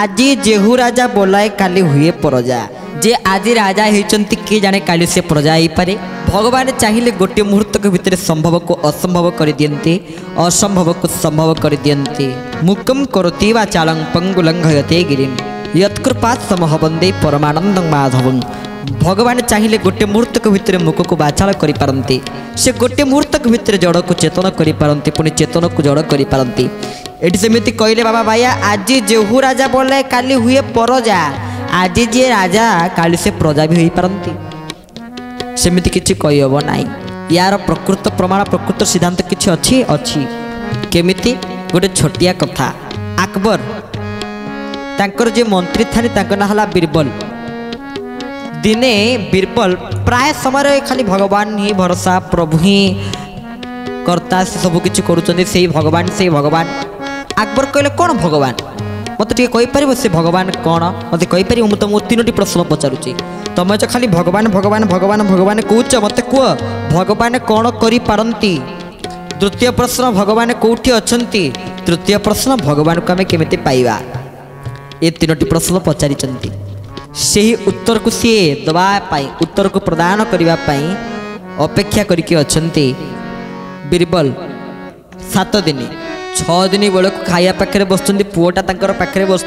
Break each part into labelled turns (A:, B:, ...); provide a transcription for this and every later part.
A: আজি जेहू राजा बोलाए काली हुए प्रजा जे आज राजा होती किए जाने काली से प्रजा हो पारे। भगवान चाहिए गोटे मुहूर्त भितर संभव को असंभव कर दियंती असंभव को संभव कर दियंती। मुकम करोति वाचालं पंगुलंघयते गिरिम यत्कृपा समह वंदे परमानंदं माधवं। भगवान चाहिए गोटे मुहूर्त भितर मुख को बाचाल करिपारंती से गोटे मुहूर्त भितर जड़ को चेतन करिपारंती पुणी चेतन को जड़ करिपारंती। एटी सेमिति कहले बाबा भाइया आज जेहू राजा बोले काली हुए प्रजा आज जी राजा काली से प्रजा भी हो पारंती सेमिति किछि कहब नाई। यार प्रकृत प्रमाण प्रकृत सिद्धांत किछि अछि अछि केमिति गोटे छोटिया कथा अकबर तांकर जे मंत्री थाने तांकर ना हला बीरबल। दिने बीरबल प्राय समय खाली भगवान ही भरोसा प्रभु ही कर्ता से सब किछि करूचंदी से भगवान अकबर कहले कौन भगवान मत टे कहीपर से भगवान कौन मत कहीपर मुझे तुमको तीनोटी प्रश्न पचारुची तुम तो खाली भगवान भगवान भगवान भगवान कौच मत कह भगवान कौन करी। द्वितीय प्रश्न भगवान कौटी अच्छी तृतीय प्रश्न भगवान को आम केमिति पाइबा ये तीनोटी प्रश्न पचारि से उत्तर को सी दवाई उत्तर को प्रदान करने अपेक्षा करके अच्छी बीरबल 7 दिन 6 दिन बेल खाया पाखे बस पुओटा पाखे बस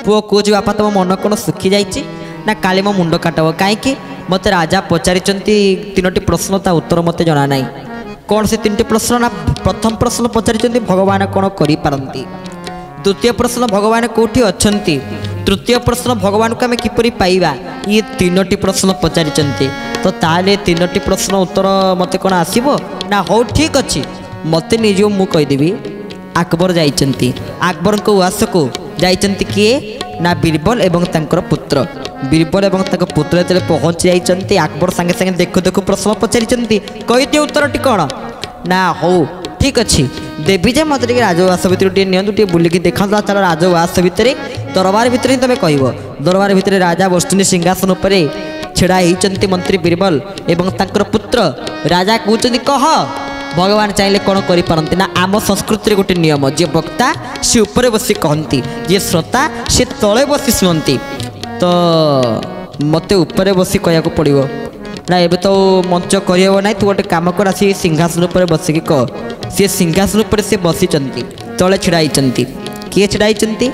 A: पुओ कौच बापा तुम मन कौन सुखी जाइए ना काली मो मुंड काटब कहीं मत राजा पचारि तीनोटी प्रश्न ता उत्तर मत जना ना कौन से 3टी प्रश्न ना प्रथम प्रश्न पचारि भगवान कौन करी पारंती द्वितीय प्रश्न भगवान कौटी अच्छी तृतीय प्रश्न भगवान को आम किपरि पाइबा ये तीनोटी प्रश्न पचारि तो ताले तीनोटी प्रश्न उत्तर मत कौन आसब ना हो ठीक अच्छे मत निज मु कहीदेवी अकबर जाइचंती अकबर को उआस को जाइचंती किए ना बीरबल एवं तांकर पुत्र बीरबल एवं तांकर पुत्र जो पहुँच जाइचंती अकबर संगे संगे देखु देखु प्रश्न पचारि कहीदे उत्तरटी कौन ना हो ठीक अच्छे देवी जे मत राजवास भितर नि बुलिकी देखा चलो राजवास भितर दरबार भितर ही तुम कह दरबार भितर राजा बस सिंहासन पर छिड़ा होती मंत्री बीरबल एवं तांकर पुत्र राजा कहते कह भगवान चाहिए कौन करिपारंती ना आम संस्कृति गोटे नियम जे वक्ता सी उपरे बसी कहती जे श्रोता सी तले बसी शुणती तो मत उपरे बसी कहया पड़ो ना एबे तो मंच करहब ना तू गोटे कम कर सी सिंहासन पर बसिकी कह सी सिंहासन पर से बसी तले छिड़ाई किए छिड़ाई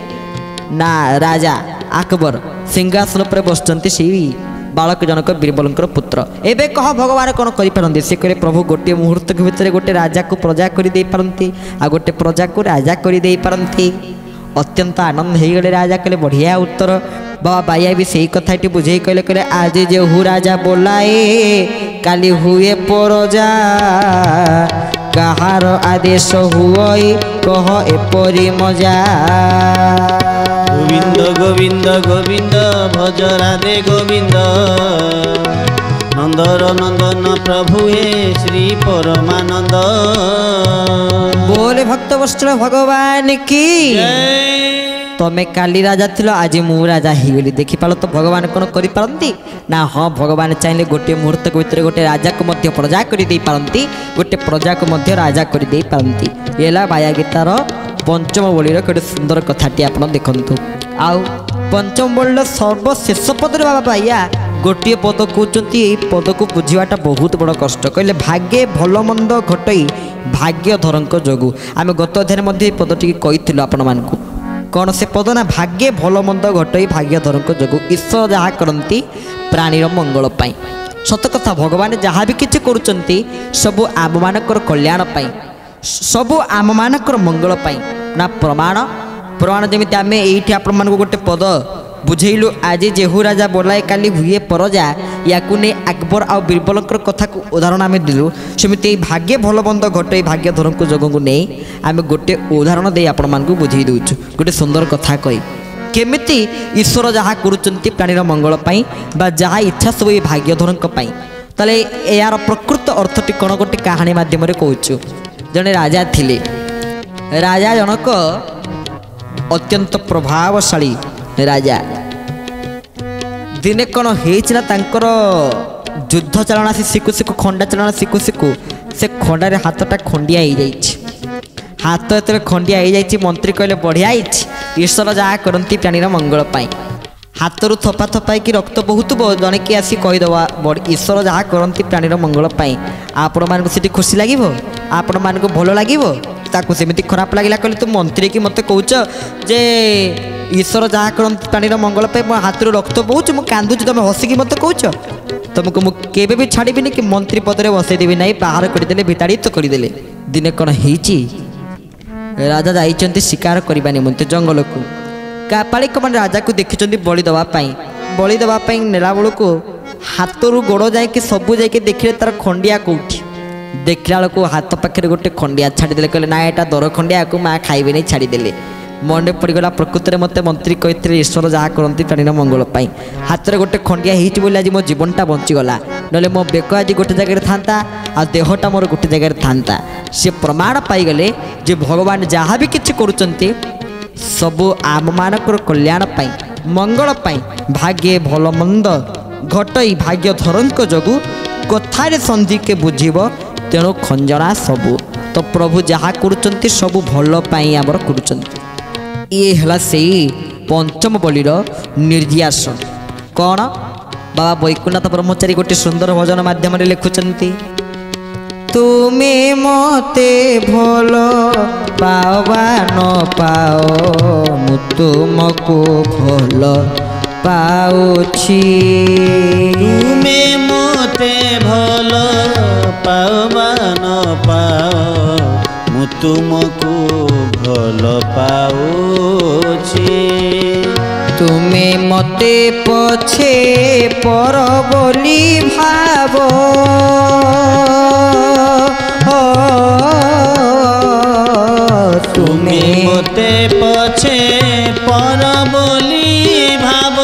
A: ना राजा अकबर सिंहासन पर बसचंती सी बालक जनक बीरबलंकर पुत्र एबे कह भगवान कौन करिपारंती से कहे प्रभु गोटे मुहूर्त भितर गोटे राजा को प्रजा कर दे पारंती आ गोटे प्रजा को राजा कर दे पारंती। अत्यंत आनंद हो गले राजा कहले बढ़िया उत्तर बाबा बाइया भी सही कथा बुझे कहले कहले आज जेहू राजा बोलाए काली हुए प्रजा कहार आदेश हुए कह एपरी मजा।
B: गोविंद गोविंद गोविंद भज राधे गोविंद नंदर नंदन प्रभु हे श्री परमानंद।
A: बोले भक्त वत्सल भगवान की तमें काली राजा थिल आज मु राजा ही देखिपाल तो भगवान कौन करिपारंती ना हाँ भगवान चाहिए गोटे मुहूर्त भितर गोटे राजा को मध्य प्रजा कर दे पारंती गोटे प्रजा को मध्य राजा कर दे पारंती। ये बाया गीतार पंचम बलिर गोटे सुंदर कथाटी आप देखु आउ पंचम बलिर सर्वशेष पद बाबा बाइया गोटे पद कहते पद को बुझाटा बहुत बड़ कष्ट कहले भाग्ये भल मंद घटई भाग्य धरक जोगु आम गत अध्याय पदटी कही आपण मानू कौन से पद ना भाग्ये भल मंद घटई भाग्य धरक जोगु ईश्वर जहाँ करती प्राणीर मंगल पाई सत कथा भगवान जहाँ भी किसी करुँच सबू आम मानकर कल्याण पाई सबू आम मानकर मंगल पाई ना प्रमाण प्रमाण जमी आम ये आपण मानक गोटे पद बुझेलु आज जेहू राजा बोलाए काली हुए प्रजा या अकबर आ बीरबलंकर कथा को उदाहरण आम दिलु सेमती भाग्य भल बंद घटे भाग्य धरक जग को नहीं आम गोटे उदाहरण दे आपण मानक बुझे दूचु गोटे सुंदर कथा कही केमिति ईश्वर जहाँ करुँच प्राणीर मंगल पाई बा जहाँ इच्छा सब ये भाग्य धरक पाई ताले यार प्रकृत अर्थटी कौन गोटे कहानी माध्यम कहूँ जड़े राजा थिले राजा जनक अत्यंत प्रभावशाली राजा दिने कौन होना तांकर युद्ध चालना से शिखु शिखु खंडा चालना शिखु शिखु से खंडारे हाथटा खंडिया हो हाथ ये खंडिया हो मंत्री कहले बढ़िया ईश्वर जहाँ करती प्राणीर मंगल पाई हाथरू थपा थपाई रक्त बहुत जड़े कि आसी कहीदवा ईश्वर जहाँ करती प्राणीर मंगल पाई आपण मानक से खुशी लगे आपण मानक भल लगे ताकू सेमती खराब लगला कहले तू मंत्री की मत कौच जे ईश्वर जहाँ करती प्राणीर मंगल पाई मो हाथ रक्त बोच मुझे कांदुची तुम हसिकी मत कौच तुमको मुझे भी छाड़बी कि मंत्री पदरे बसईदेवी ना बाहर करदे विताड़ित करदे दिने कौन होती राजा जाइंट शिकार करने निमंते जंगल को कापालिक मैंने राजा को देखी बलि देवाई नेला बेलू को हाथ रू गोड़ जाकि सबू जा देखिले तार खंडिया कौटी देखला बेलू हाथ पाखे गोटे खंडिया छाड़ीदे कहले ना यहाँ दर खंडिया को माँ खाइबे नहीं छाड़ीदे मन पड़गला प्रकृत में मत मंत्री कही ईश्वर जहाँ करती प्राणीर मंगल पाई हाथ में गोटे खंडिया होती आज मो जीवनटा बंचीगला ना मो बेक आज गोटे जगह था आ देहटा मोर गोटे जगह था सी प्रमाण पाईगले जे भगवान जहाँ भी किसी करुँच सबू आम मानकर कल्याण पाई मंगल पाई भाग्ये भल मंद घटई भाग्य धरन जगू कथार संधि के बुझीब तेणु खंजना सबू तो प्रभु जहाँ करुँच सबू भल पाई आमर करुँच ये है से पंचम बलिर निर्यास कौन बाबा वैकुंठ ब्रह्मचारी गोटे सुंदर भजन माध्यम लिखुंट तुमे मते भल पावा न पाओ मु तुमको भल पाउछि
B: तुमे मते भल पावा न पाओ मु तुमको भल पाउछि
A: तुमे मते पछे पर बोली भाव
B: तुमे मते पछे पर बोली भाव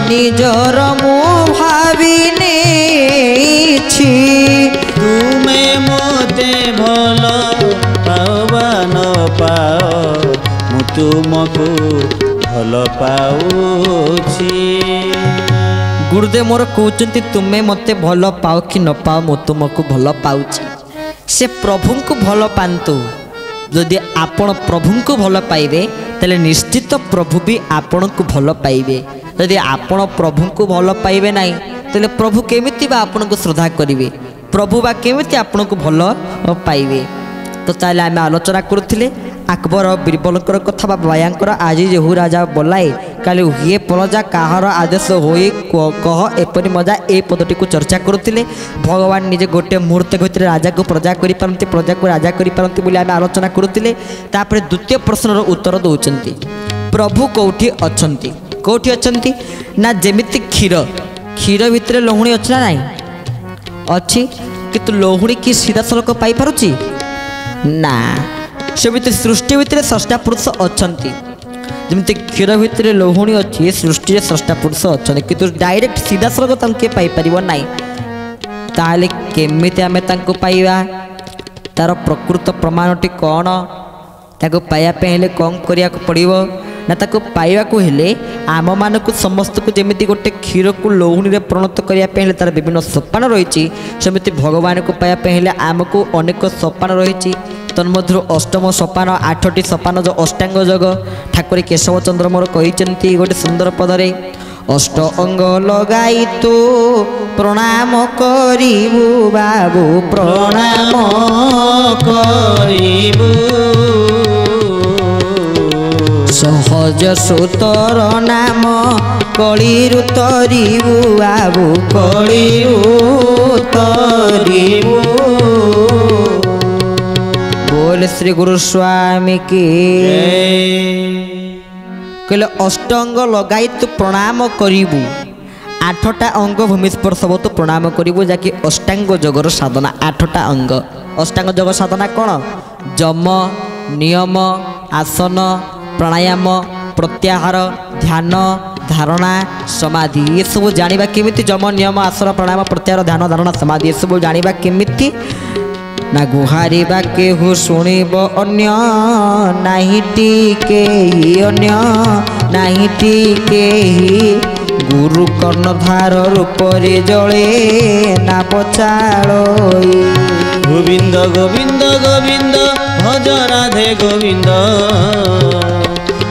A: निजर मु भावी नेछि
B: तुमे मते भल पावा न पाओ मु तुमको भल पाउछि
A: गुरुदेव मोर कहते तुम्हें मते भल पाओ कि न पाओ मु तुमको भल पाउछि से प्रभु को भल पातु जदि आपण प्रभु को भल पाइबे तेले निश्चित प्रभु भी आपण को भल पाइबे जदि आपण प्रभु को भल पाइबे नहीं तेले प्रभु केमिति बा आपण को श्रद्धा करिवे प्रभु बा केमिति आपण को भल पाइबे तो ताले आम आलोचना करुले अकबर बीरबलकर कथा बायांकर आज जेहू राजा बोलाए काली हुए प्रजा कहार आदेश हो कह एपरी मजा ए पदटी को चर्चा करुले भगवान निजे गोटे मुहूर्त भर राजा को प्रजा करिपारती प्रजा को राजा करिपारती बोली आम आलोचना करुले तापर द्वितीय प्रश्नर उत्तर दौरान प्रभु कौटी अछंती कौटी अछंती ना जेमिति क्षीर क्षीर भितर लहुणी अच्छी ना नाई अच्छी किंतु लहुणी की सीधा सड़क पाई पारुची ना से भितर सृष्टि भितर स्रष्टा पुरुष अछंती जमी क्षीर भितर लहुणी अच्छी सृष्टि स्रष्टा पुरुष अच्छा किंतु डायरेक्ट सीधा सड़क तंके पाई परिबो नाई ताले केमिति आमे तांको पाइबा तार प्रकृत प्रमाणटी कौन ताको पाइबा पे हेले कौन करिया को पड़िबो ना ताको पाइबा को हेले आम मानक समस्त को जेमिति गोटे क्षीर को लहुणी रे परिणत करिया पे हेले तार विभिन्न सोपान रही सेमिति भगवान को पाइबा पे हेले आमको अनेक सोपान रही तन्मध्य अष्टम सोपान 8टी सोपान जो अष्टांग योग ठाकुर केशव चंद्र मोर कहते गोटे सुंदर पदरे अष्ट अंग लगाई तो प्रणाम करिबु बाबू प्रणाम
B: करिबु
A: सहज सुतर नाम कलिरु तरिबु बाबू कलिरु तरिबु बोल श्री गुरु स्वामी की कहले अष्टांग लगाई तू प्रणाम करिबु 8टा अंग भूमि स्पर्श हो तो प्रणाम करिबु जाकि अष्टांग योगर साधना 8टा अंग अष्टांग योग साधना कौन जम नियम आसन प्राणायाम प्रत्याहार ध्यान धारणा समाधि ये सब जानिबा केमिति जम नियम आसन प्राणायाम प्रत्याहार ध्यान धारणा समाधि ये सब जानिबा केमिति ना गुहारी बाके हो शुणब अन्य नहीं टीके अन्य नहीं टीके गुरु कर्णधार रूपरे जले ना पचाड़
B: गोविंद गोविंद गोविंद भज राधे गोविंद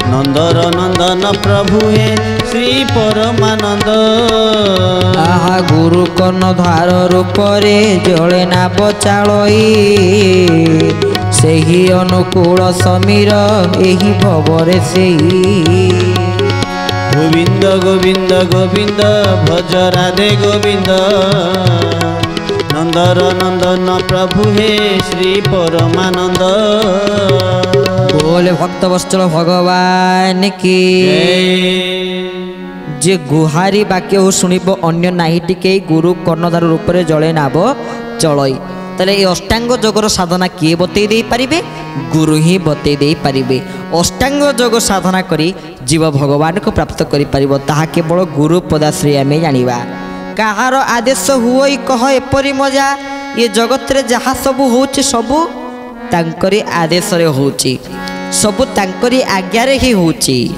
B: नंदर नंदन प्रभु हे श्री परमानंद।
A: आहा गुरु कर्णधार रूपरे जड़े नाब चालई सेही अनुकूल समीर एही भवरे सेही।
B: गोविंद गोविंद गोविंद भज राधे गोविंद नंदर नंदन प्रभु हे श्री परमानंद।
A: बोले भक्त वत्सल भगवान की जे गुहारी वाक्य हो शुणिब अन्य नाही टिके गुरु कर्णधार रूप में जड़े नाब चलई। ताले ये अष्टांग जोगर साधना किए बतई दे पारिबे? गुरु ही बतई दे पारिबे। अष्टांग जोग साधना करी जीव भगवान को प्राप्त करि पारिबो ताहा केवल गुरु पदाश्रय आमे जानिबा। कहार आदेश हुई कह एपरी मजा ये जगत रे जहा सबु होउची सबु तांकरी आदेश रे होउची सबु तांकरी आज्ञा रे ही होउची।